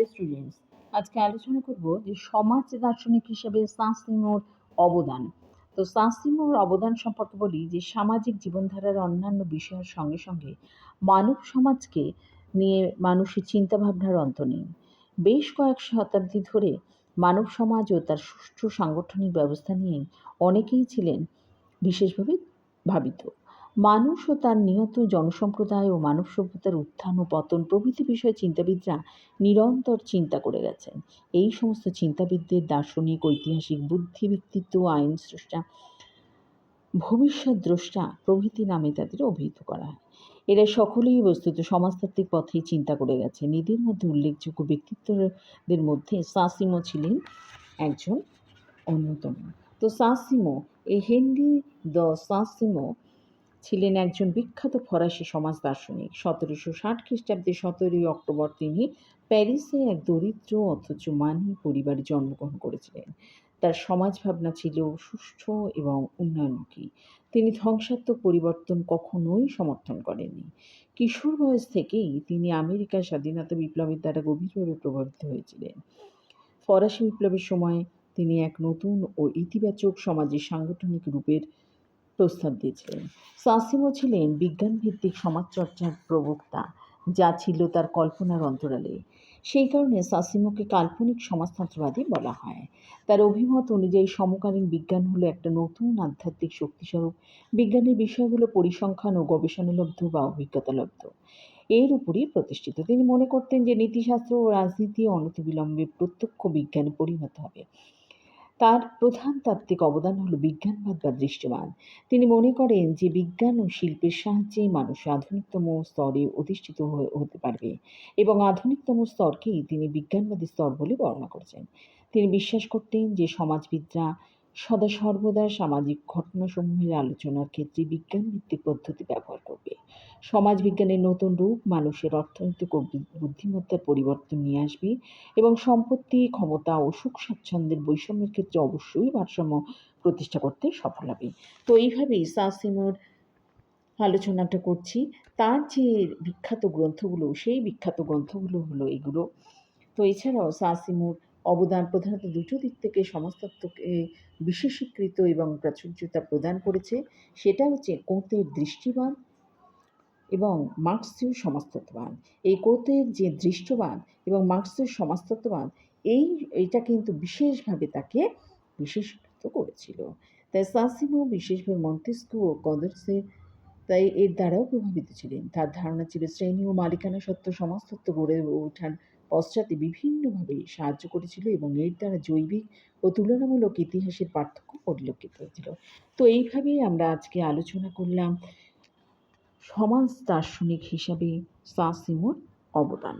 Dear students, আজকে আলোচনা করব যে সমাজ দার্শনিক হিসেবে সাঁসিমোর অবদান। তো সাঁসিমোর অবদান সম্পর্কে বলি যে সামাজিক জীবনধারার অন্যান্য বিষয়ের সঙ্গে সঙ্গে মানব সমাজকে নিয়ে মানুষের চিন্তাভাবনার অন্ত নেই। বেশ কয়েক শতাব্দী ধরে মানব সমাজ ও তার সুষ্ঠু সাংগঠনিক ব্যবস্থা নিয়ে অনেকেই ছিলেন বিশেষভাবে ভাবিত। মানুষ ও তার নিহত জনসম্প্রদায় ও মানব সভ্যতার উত্থান ও পতন প্রভৃতি বিষয়ে চিন্তাবিদরা নিরন্তর চিন্তা করে গেছেন। এই সমস্ত চিন্তাবিদদের দার্শনিক, ঐতিহাসিক, বুদ্ধি ব্যক্তিত্ব, আইন স্রষ্টা, ভবিষ্যৎ দ্রষ্টা প্রভৃতি নামে তাদের অভিহিত করা হয়। এরা সকলেই বস্তুত সমাজতাত্ত্বিক পথেই চিন্তা করে গেছেন। এদের মধ্যে উল্লেখযোগ্য ব্যক্তিত্বদের মধ্যে সাঁসিমো ছিলেন একজন অন্যতম। তো সাঁসিমো, হেনরি সাঁসিমো ছিলেন একজন বিখ্যাত ফরাসি সমাজ দার্শনিক। 1760 খ্রিস্টাব্দে 17ই অক্টোবর তিনি প্যারিসে এক দরিদ্র অথচ মানি পরিবারে জন্মগ্রহণ করেছিলেন। তার সমাজ ভাবনা ছিল সুষ্ঠু এবং উন্নয়নমুখী। তিনি ধ্বংসাত্মক পরিবর্তন কখনোই সমর্থন করেননি। কিশোর বয়স থেকেই তিনি আমেরিকার স্বাধীনতা বিপ্লবের দ্বারা গভীরভাবে প্রভাবিত হয়েছিলেন। ফরাসি বিপ্লবের সময় তিনি এক নতুন ও ইতিবাচক সমাজের সাংগঠনিক রূপের প্রস্তাব দিয়েছিলেন। সাঁসিমো ছিলেন বিজ্ঞানভিত্তিক সমাজচর্চার প্রবক্তা, যা ছিল তার কল্পনার অন্তরালে। সেই কারণে সাঁসিমোকে কাল্পনিক সমাজতন্ত্রবাদী বলা হয়। তার অভিমত অনুযায়ী সমকালীন বিজ্ঞান হলো একটা নতুন আধ্যাত্মিক শক্তিস্বরূপ। বিজ্ঞানের বিষয়গুলো পরিসংখ্যান ও গবেষণালব্ধ বা অভিজ্ঞতালব্ধ এর উপরই প্রতিষ্ঠিত। তিনি মনে করতেন যে নীতিশাস্ত্র ও রাজনীতি অনতিবিলম্বে প্রত্যক্ষ বিজ্ঞানে পরিণত হবে। তার প্রধান তাত্ত্বিক অবদান হলো বিজ্ঞানবাদ বা দৃষ্টিবাদ। তিনি মনে করেন যে বিজ্ঞান ও শিল্পের সাহায্যেই মানুষ আধুনিকতম স্তরে অধিষ্ঠিত হতে পারবে এবং আধুনিকতম স্তরকেই তিনি বিজ্ঞানবাদী স্তর বলে বর্ণনা করেছেন। তিনি বিশ্বাস করতেন যে সমাজবিদরা সদা সর্বদা সামাজিক ঘটনাসমূহের আলোচনার ক্ষেত্রে বিজ্ঞানভিত্তিক পদ্ধতি ব্যবহার করবে। সমাজবিজ্ঞানের নতুন রূপ মানুষের অর্থনৈতিক ও বুদ্ধিমত্তার পরিবর্তন নিয়ে আসবে এবং সম্পত্তি, ক্ষমতা ও সুখ স্বাচ্ছন্দ্যের বৈষম্যের ক্ষেত্রে অবশ্যই ভারসাম্য প্রতিষ্ঠা করতে সফল হবে। তো এইভাবেই সাঁসিমোর আলোচনাটা করছি। তার যে বিখ্যাত গ্রন্থগুলো, সেই বিখ্যাত গ্রন্থগুলো হলো এগুলো। তো এছাড়াও সাঁসিমোর অবদান প্রধানত দুটো দিক থেকে সমাজতত্ত্বকে বিশেষীকৃত এবং প্রাচুর্যতা প্রদান করেছে। সেটা হচ্ছে কোঁতের দৃষ্টিবাদ এবং মার্ক্সীয় সমাজতত্ত্ববাদ। এই কোঁতের যে দৃষ্টবাদ এবং মার্ক্সীয় সমাজতত্ত্ববাদ এটা কিন্তু বিশেষভাবে তাকে বিশেষীকৃত করেছিল। তাই সাঁসিমো বিশেষভাবে মন্তেস্কু ও কদর্সের এর দ্বারাও প্রভাবিত ছিলেন। তার ধারণা ছিল শ্রেণী ও মালিকানা সত্ত্ব সমাজতত্ত্ব গড়ে ওঠার পশ্চাতে বিভিন্নভাবে সাহায্য করেছিল এবং এর দ্বারা জৈবিক ও তুলনামূলক ইতিহাসের পার্থক্য পরিলক্ষিত হয়েছিল। তো এইভাবেই আমরা আজকে আলোচনা করলাম সমাজ দার্শনিক হিসাবে সাঁসিমোর অবদান।